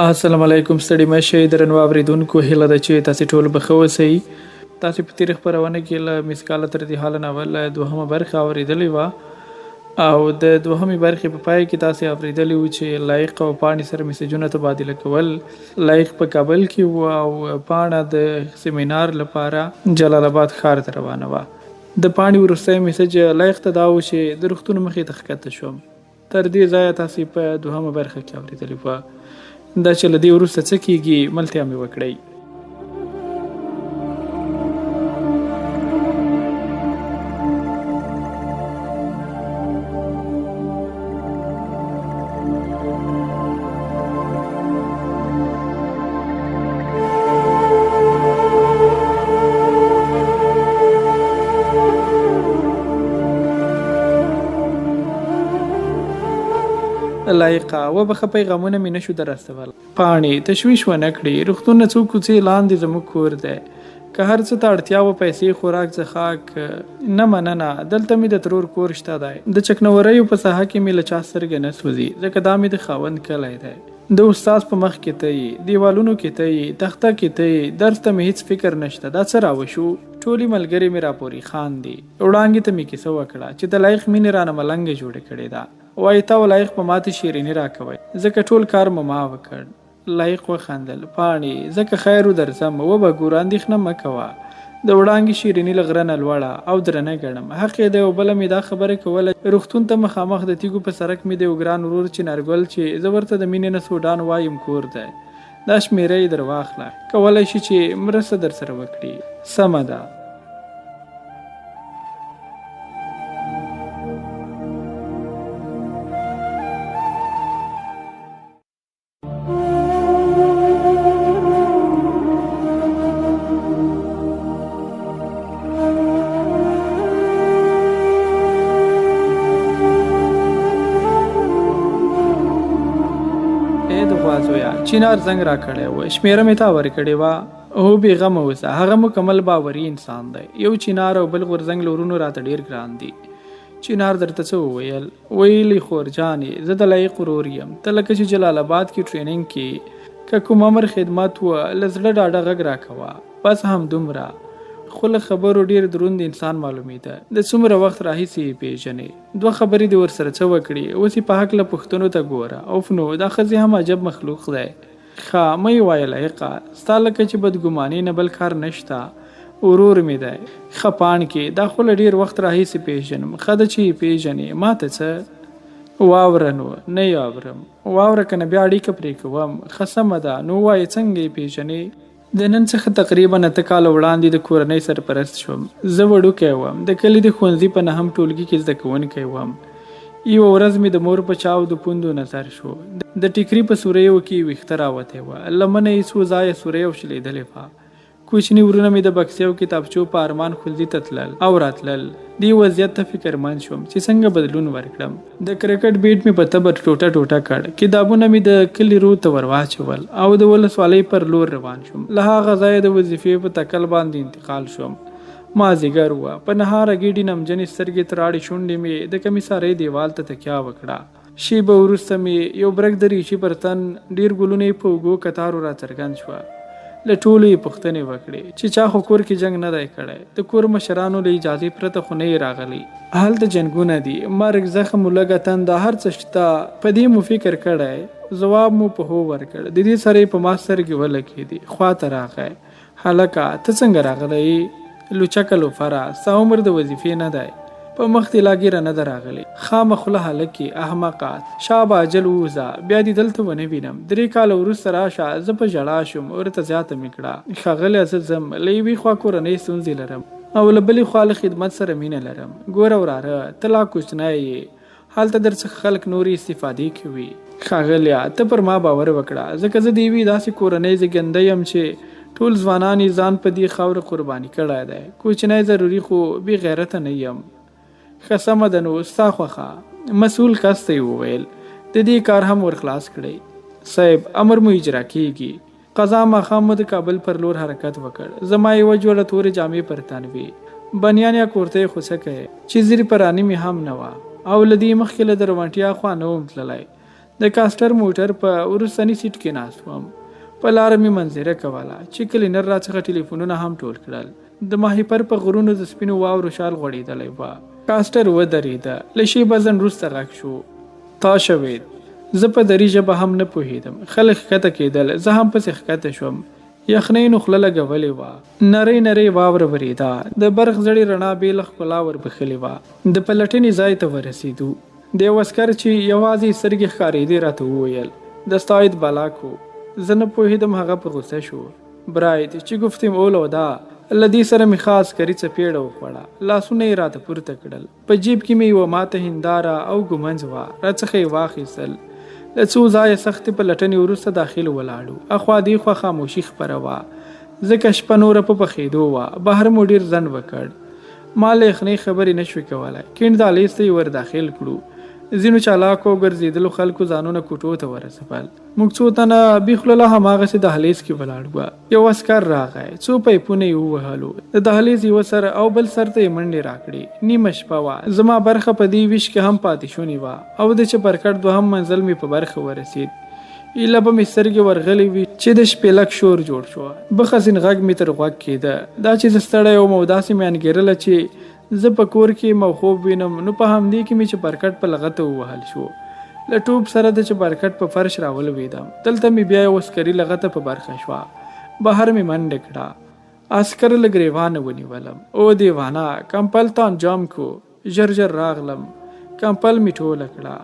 السلام علیکم ستړي مه شئ درنو اورېدونکو هیله ده چې تاسې ټول به ښه اوسئ. تاسې په تېره خپرونه کې له مس کاله تر دې حاله اول دوهمه برخه اورېدلې وه او د دوهمې برخې په پای کې تاسې اورېدلي وو چې لایق او پاڼې سره میسجونه تبادله کول. لایق په کابل کې و او پاڼه د سیمینار لپاره جلال آباد ښار ته روانه وه. د پاڼې وروستی میسج لایق ته دا و چې د روغتون مخې ته ښکته شوم. تر دې ځایه تاسې په دوهمه برخه کې اورېدلې وه. دا چې له دې وروسته څه کېږي ملتیا مې وکړئ. لایقه وبخه پیغامونه مې نشو در رسول. پاڼې تشویش ونه کړي، روغتون نه څو کوڅې لاندې زموږ کور دی. که هر څه ته اړتیا وه پیسې خوراک څښاک نه مننه، دلته مې د ترور کور شته دی. د چکنوریو په ساحه کې مې له چا سترګې نه سوځي ځکه دا مې د خاوند کلی دی. د استاد په مخ کې ته یې، دیوالونو کې ته یې، تخته کې ته یې، درس ته مې هېڅ فکر نشته. دا څه راوشو؟ ټولې ملګرې مې راپورې خاندي. وړانګې ته مې کیسه وکړه چې د لایق مینې رانه ملنګه جوړه کړې ده. وایي تا لایق په ماتې شیریني راکوئ ځکه ټول کار مو ما وکړ. لایق وخندل. پاڼې ځکه خیر درځم وبه ګوره اندېښنه مه کوه. د وړانګې شیریني له غره نه لوړه او درنه ګڼم. حق یې دی او بله مې دا خبره کوله روغتون ته مخامخ د تیږو په سړک مې د یو ګران ورور چنارګل چې زه ورته د مینې نه سوډان وایم کور دی. دا شمېره یې در واخله، کولی شي چې مرسته در سره وکړي. سمه ده. چینار زنګ را کړی و، شمېره مې تا ورکړې وه. هو بېغمه اوسه، هغه مکمل باوري انسان دی. یو چینار او بل غورځنګ له ورونو راته ډېر ګران دي. چینار درته څه وویل؟ ویلې خور جانې زه د لایق ورور یم. ته لکه چې جلال آباد کې ټریننګ کې که کوم امر خدمت وه له زړه ډاډه غږ راکوه. بس همدومره. خو له خبرو ډېر دروند انسان معلومېده. د څومره وخت راهیسې یې پېژنې. دوه خبرې دې ورسره څه وکړي. اوس یې په هکله پوښتنو ته ګوره. اوف نو دا ښځې هم عجب مخلوق دی. ښه مه یې وایه لایقه، ستا لکه چې بدګماني نه بل کار نشته. ورور مې دی. ښه پاڼکې دا خو له ډېر وخت راهیسې پېژنم. ښه ده چې یې پېژنې. ما ته څه؟ واوره نو. نه یې اورم. واوره که نه بیا اړیکه پرې کوم. ښه سمه ده نو ووایه څنګه یې پېژنې؟ د نن څخه تقریبا 8 کاله وړاندې د کورنۍ سرپرست شوم. زه وړوکی وم. د کلي د ښوونځي په 9م ټولګي کې زده کوونکی وم. یوه ورځ مې د مور په چاو د پوندو نظر شو. د ټیکري په سوریو کې ویښته راوتې وه. لمنه یې څو ځایه سورۍ وشلېدلې وه. کوچني ورونه مې د بکسې او کتابچو په ارمان ښوونځي ته تلل او راتلل. دې وضعیت ته فکرمند شوم چې څنګه بدلون ورکړم. د کرکټ بیټ مې په تبر ټوټه ټوټه کړ. کتابونه مې د کلي رود ته ور واچول او د ولسوالۍ پر لور روان شوم. له هغه ځایه د وظیفې په تکل باندې انتقال شوم. مازدیګر وه. په نهاره ګېډې نمجنې سترګې تراړې شونډې مې د کمیسارۍ دیوال ته تکیه وکړه. شیبه وروسته مې یو برګ د ریشي پر تن ډېر ګلونه یې په اوږو کتارو راڅرګند شوه. له ټولو یې پوښتنې وکړې چې چا خو کور کې جنګ نه دی کړی. د کور مشرانو له اجازې پرته خو نه یې راغلی. هلته جنګونه دي، مرګ، زخم، لږه تنده، هر څه شته. په دې مو فکر کړی؟ ځواب مو په هو ورکړ. د دې سره یې په ما سترګې ولګېدې. خواته راغی. هلکه ته څنګه راغلی؟ لوچکه لوفره، ستا عمر د وظیفې نه دی. په مخ دې لا ګیره نه ده راغلې. خامه خوله هلکې احمقه، شابه اجل ووځه بیا دې دلته ونه وینم. 3 کاله وروسته راشه. زه په ژړا شوم. ورته زیاته مې کړه ښاغلیه زه ځم. له یوې خوا کورنۍ ستونزې لرم او له بلې خوا له خدمت سره مینه لرم. ګوره وراره ته لا کوچنی یې، هلته در څخه خلک نورې استفادې کوي. ښاغلیه ته پر ما باور وکړه ځکه زه د یوې داسې کورنۍ زېږنده یم چې ټول ځوانان یې ځان په دې خاوره قرباني کړی دی. کوچنی ضروري خو بې غیرته نه یم. ښه سمه ده نو ستا خوښه. مسؤل کس ته یې وویل د دې کار هم ورخلاص کړئ. صاحب امر مو اجرا کیږي. قضا ماښام مو د کابل پر لور حرکت وکړ. زما یوه جوړه تورې جامې پر تن وې. بنیان یا کورته خو څه کوې چې زیري پراني مې هم نه وه او له دې مخکې له د روانټیا خوا نه وم تللی. د کاسټر موټر په وروستني سیټ کې ناست وم. په لاره مې منظره کوله چې کلینر راڅخه ټلیفونونه هم ټول کړل. د ماهیپر په غرونو د سپینو واورو شال غوړېدلی وه. کاسټر ودرېده. له شیبه ځنډ وروسته غږ شو. تا شوید. زه په دري ژبه هم نه پوهېدم. خلک ښکته کېدل، زه هم پسې ښکته شوم. یخنۍ نو خوله لګولې وه. نرۍ نرۍ واوره ورېده. د برق زړې رڼا بېله ښکلا وربښلې وه. د پلټنې ځای ته ورسېدو. د یو عسکر چې یوازې سترګې ښکارېدې راته وویل د ستاید بلاکو. زه نه پوهېدم. هغه په غوسه شو. براید چې گفتیم اولو دا له دې سره مې خاص کری څپېړه وخوړه. لاسونه یې راته پورته کړل. په جیب کې مې یوه ماته هنداره او ږمنځ وه. راڅخه یې واخیستل. له څو ځایه سختې پلټنې وروسته داخل ولاړو. اخوا دېخوا خاموشي خپره وه، ځکه شپه نوره په پخېدو وه. بهر مو ډېر ځنډ وکړ. ما له یخنۍ خبرې نه شوې کولی. کیڼ دهلیز ته یې ور داخل کړو. ځینو چالاکو ګرځېدلو خلکو ځانونه کوټو ته ورسول. موږ څو تنه بیخلله هماغسې دهلیز کې ولاړ وه. یو عسکر راغی. څو پیپونه یې ووهلو. د دهلیز یوه سر او بل سر ته یې منډې راکړې. نیمه شپه وه. زما برخه په دې ویش کې هم پاتې شونې وه او د چپرکټ دوهم منزل مې په برخه ورسېد. ایله به مې سترګې ورغلې وي چې د شپې لږ شور جوړ شو. بخزین غږ مې تر غوږ کېده. دا چې زه ستړی وم او داسې مې انګېرله چې زه په کور کې مو خوب وینم، نو په همدې کې مې چپرکټ په لغته ووهل شو. له ټوپ سره د چپرکټ په فرش راولوېدم. دلته مې بیا یو عسکري لغته په برخه شوه. بهر مې منډه کړه. عسکر له ګریوانه ونیولم. او دیوانه کمپل ته انجام کو. ژر ژر راغلم. کمپل مې ټوله کړه.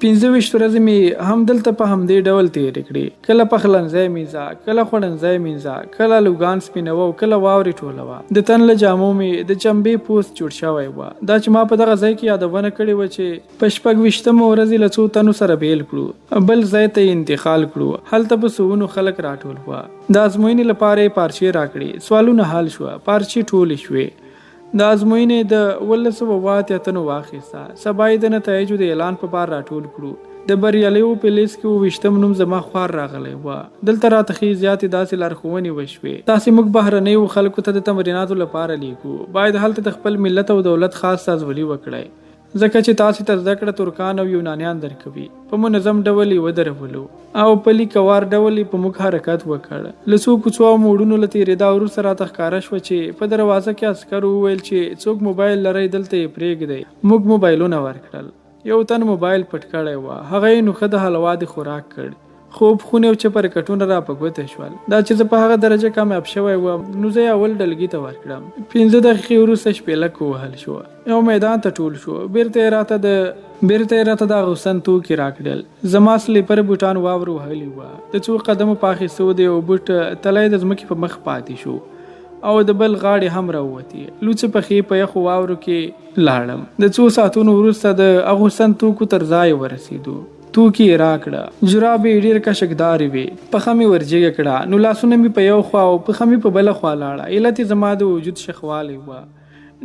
25 ورځې مې هم دلته په همدې ډول تېرې کړې. کله پخلنځی مینځه، کله خوړنځی مینځه، کله لوګان سپینوه او کله واورې ټولوه. د تن له جامو مې د چمبې پوست جوړ شوی وه. دا چې ما په دغه ځای کې یادونه کړې وه چې په 26مه ورځې له څو تنو سره بیل کړو، بل ځای ته یې انتقال کړو. هلته په سوونو خلک راټول وه. د ازموینې لپاره یې پارچې راکړې. سوالونه حل شوه. پارچې ټولې شوې. د ازموینې د 1908 تنو واخیسته. سبا یې د نتایجو د اعلان په بار راټول کړو. د بریالیو په لیست کې 28م نوم زما خوار راغلی وه. دلته راته ښې زیاتې داسې لارښوونې وشوې. تاسې موږ بهرنیو خلکو ته د تمریناتو لپاره لیکو. باید هلته د خپل ملت او دولت خاص سازولي وکړئ، ځکه چې تاسې ته زده کړه ترکان او یونانیان درکوي. په منظم ډول یې ودرولو او په لیکوار ډول یې په موږ حرکت وکړ. له څو کوڅو او موړونو له تېرېدا وروسته راته ښکاره شوه چې په دروازه کې عسکرو وویل چې څوک موبایل لرئ دلته یې پرېږدئ. موږ موبایلونه ورکړل. یو تن موبایل پټ کړی وه. هغه یې نو ښه د حلوا د خوراک کړ. خوب خونې او چپرکټونه را په ګوته شول. دا چې زه په هغه درجه کامیاب شوی وم، نو زه یې اول ډلګي ته ورکړم. 15 دقیقې وروسته شپېلک ووهل شو. یو میدان ته ټول شو. بیرته یې راته د اغوستن توکي راکړل. زما سلیپر بوټان واورو وهلي وه. د څو قدمو په اخیستو د یو بوټ تلی د ځمکې په مخ پاتې شو او د بل غاړې هم راووتې. لوڅې پښې په یخو واورو کې لاړم. د څو ساعتونو وروسته د اغوستن توکو تر ځای ورسېدو. توکي یې راکړه. جرابې یې ډېر کشکدارې وې. پښه مې ورجګه کړه. نو لاسونه مې په یو خوا او پښه مې په بله خوا لاړه. علت یې زما د وجود شخوالی وه.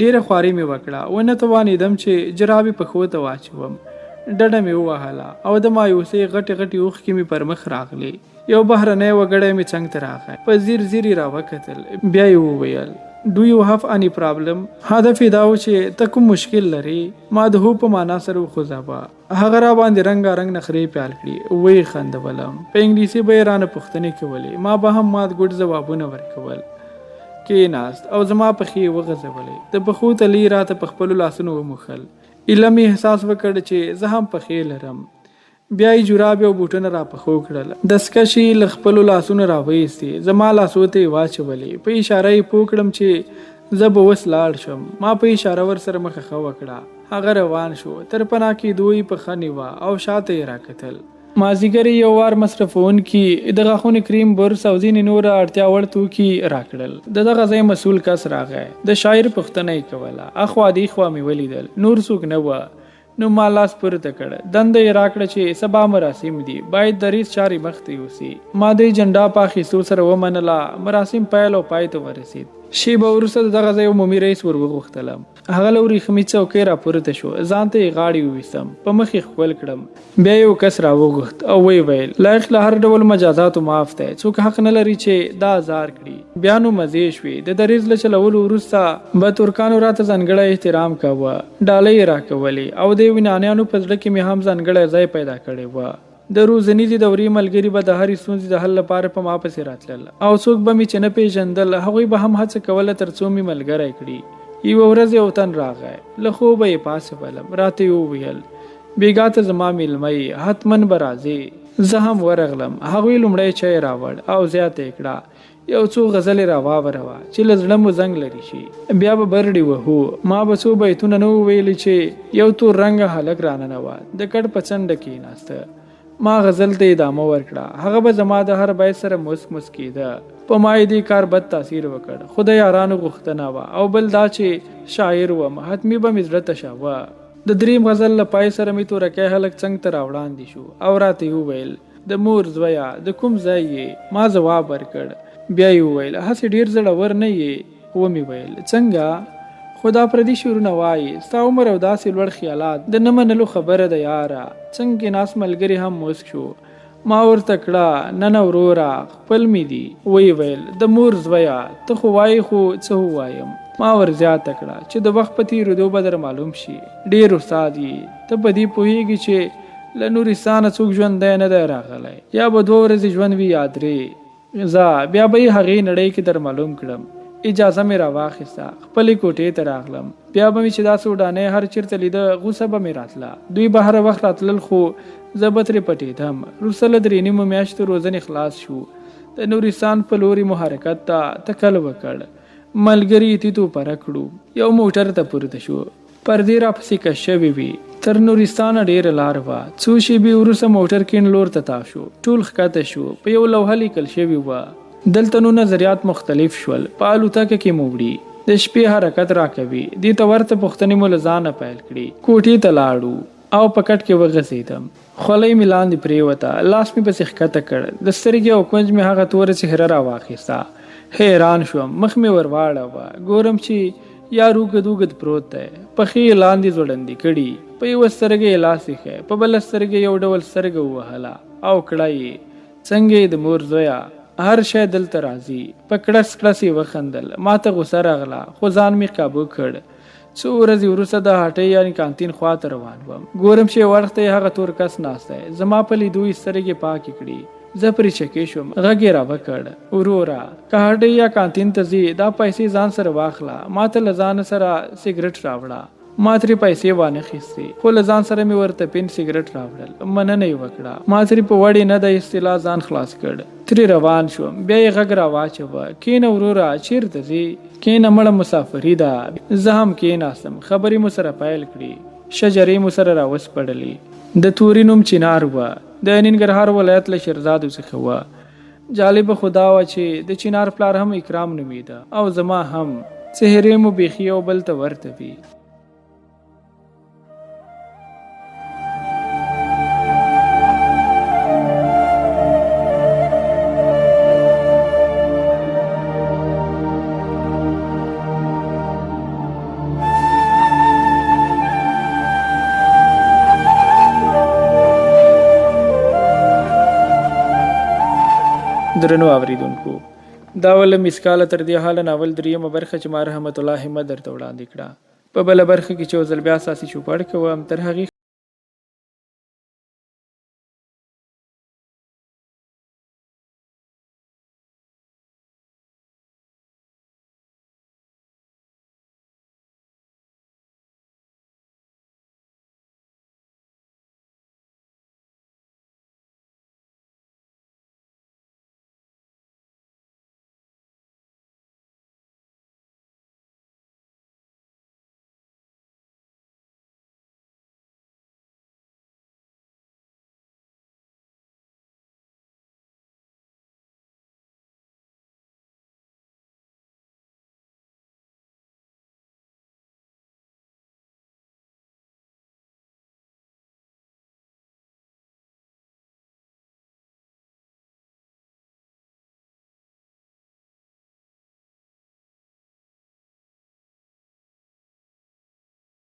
ډېره خواري مې وکړه. ونه توانېدم چې جرابې پښو ته واچوم. ډډه مې ووهله او د مایوسۍ غټې غټې اوښکې مې پر مخ راغلې. یو بهرنی وګړی مې څنګ ته راغی. په ځیر ځیر یې راوکتل. بیا یې وویل Do you have any problem؟ هدف یې دا و چې ته کوم مشکل لرې؟ ما د هو په معنا سره وخوځاوه. هغه را باندې رنګارنګ نخرې پیال کړي. ویې خندولم. په انګلیسي به یې رانه پوښتنې کولې. ما به هم مات ګوډ ځوابونه ورکول. کېناست او زما پښې یې وغځولې. د پښو تلې یې راته په خپلو لاسونو وموښل. ایله مې احساس وکړ چې زه هم پښې لرم. بیا یې جرابې او بوټونه را پښو کړل. دستکشې یې له خپلو لاسونو را وایستې. زما لاسو ته یې واچولې. په اشاره یې پوه کړم چې زه به اوس لاړ شم. ما په اشاره ورسره مخه ښه وکړه. هغه روان شو. تر پناه کېدو یې پښه نیوه او شاته یې راکتل. مازدیګر یې یو وار مصرفونکي د غاښونو کریم، برس او ځینې نور اړتیا وړ توکي راکړل. د دغه ځای مسؤل کس راغی. د شاعر پوښتنه یې کوله. اخوا دېخوا مې ولیدل. نور څوک نه وه. نو ما لاس پورته کړ. دنده یې راکړه چې سبا مراسم دي، باید دریځ چارې مخته یوسي. ما د جنډا په اخیستو سره ومنله. مراسم پیل او پای ته ورسېد. شیبه وروسته د دغه ځای عمومي رئیس ور وغوښتلم. هغه له وریښمي چوکۍ را پورته شو. ځان ته یې غاړې وویستم. په مخ یې ښکل کړم. بیا یو کس را وغوښت او ویې ویل لایق له هر ډول مجازاتو معاف دی. څوک حق نه لري چې دا ازار کړي. بیا نو مزې شوې. د دریځ له چلولو وروسته به ترکانو راته ځانګړی احترام کاوه. ډالۍ یې راکولې او د یونانیانو په زړه کې مې هم ځانګړی ځای پیدا کړی وه. د روزنیزې دورې ملګري به د هرې ستونزې د حل لپاره په ما پسې راتلل او څوک به مې چې نه پیژندل هغوی به هم هڅه کوله تر څو مې ملګری کړي. یوه ورځ یو تن راغی، له خوبه یې پاڅېدلم، راته یې وویل بېګا ته زما میلمه یې، حتمن به راځې. زه هم ورغلم. هغوی لومړی چای راوړ او زیاته یې کړه، یو څو غزلې راواوروه چې له زړه مو زنګ لري شي. بیا به برډې وهو. ما به څو بیتونه نه وویلي چې یو تور رنګه هلک راننوت، د کټ په څنډه کېناسته. ما غزل ته ادامه ورکړه. هغه به زما د هر بیت سره مسک مسکېده. په ما یې دې کار بد تاثیر وکړ، خو د یارانو غوښتنه وه او بل دا چې شاعر وم، حتمي به مې زړه تشه وه. د دریم غزل له پای سره مې تورکی هلک څنګ ته راوړاندې شو او راته یې وویل د مور زویه د کوم ځای یې؟ ما ځواب ورکړ. بیا یې وویل هسې ډېر زړور نه یې؟ ومې ویل څنګه؟ خو دا پردي شعرونه وایي، ستا عمر او داسې لوړ خیالات، د نه منلو خبره ده یاره. څنګه ناست ملګري هم موسک شو. ما ورته کړه نه نه وروره خپل مې دي. ویې ویل د مور زویه ته خو وایي خو څه ووایم؟ ما ور زیاته کړه چې د وخت په تېرېدو به در معلوم شي. ډېر استاد یې، ته په دې پوهېږي چې له نورستانه څوک ژوندی نه دی راغلی، یا به 2 ورځې ژوند وي یا 3. زه بیا به یې هغې نړۍ کې در معلوم کړم. اجازه مې راواخیسته، خپلې کوټې ته راغلم. بیا به مې چې داسې وډانۍ هر چېرته لیده غوسه به مې راتله. دوی به هر وخت راتلل خو زه به ترې پټېدم. وروسته له 3 میاشتو روزنې خلاص شو. د نورستان په لوري مو حرکت ته تکل وکړ. ملګري تیتو پره کړو. یو موټر ته پورته شو. پردې راپسې کش شوې وي. تر نورستانه ډېره لار وه. څو شېبې وروسته موټر کیڼ لور ته تاو شو. ټول ښکته شو. په یو لوحه لیکل شوې وه دلته نو نظریات مختلف شول. په الوتکه کې مو وړي، د شپې حرکت راکوي. دې ته ورته پوښتنې مو له ځانه پیل کړي. کوټې ته لاړو او په کټ کې وغځېدم. خولۍ مې لاندې پرېوته، لاس مې پسې ښکته کړ. د سترګې او کونج مې هغه توره څهره راواخیسته. حیران شوم، مخ مې ور واړوه. ګورم چې یار اوږد اوږد پروت دی، پښې یې لاندې ځوړندې کړي، په یوه سترګه یې لاس ایښی، په بله سترګه یو ډول سترګه ووهله او کړه یې څنګه د مور زویه هر شی دلته راځي. په کړس کړس یې وخندل. ما ته غوسه راغله خو ځان مې قابو کړ. څو ورځې وروسته د هټۍ یعنې کانتین خوا ته روان وم. ګورم چې وخت یې هغه تور کس ناست دی. زما په لیدو یې سترګې پاکې کړي. زه پرې چکې شوم. غږ یې راوکړ وروره که هټۍ یا کانتین ته ځې دا پیسې ځان سره واخله. ما ته له ځانه سره سګرټ راوړه. ما ترې پیسې وانه خیستې خو له ځان سره مې ورته پین سګرټ راوړل. مننه یې وکړه. ما ترې په وړې نه د اصطلاح ځان خلاص کړ. ترې روان شوم. بیا یې غږ راواچوه کېنه وروره چېرته ځې؟ کېنه مړه مسافري ده. زه هم کېناستم. خبرې مو سره پیل کړي. شجرې مو سره راوسپړلې. د توري نوم چنار وه. د ننګرهار ولایت له شیرزادو څخه وه. جالبه خو دا وه چې د چنار پلار هم اکرام نومیده او زما هم. څهرې مو بیخي یو بل ته ورته وي. درنو اوریدونکو، دا ول مسکاله تر دې حاله ناول 3مه برخه چې ما رحمت الله همت درته وړاندې کړه. په بله برخه کې چې ځل بیا اساسي چوپړ کوم. تر هغې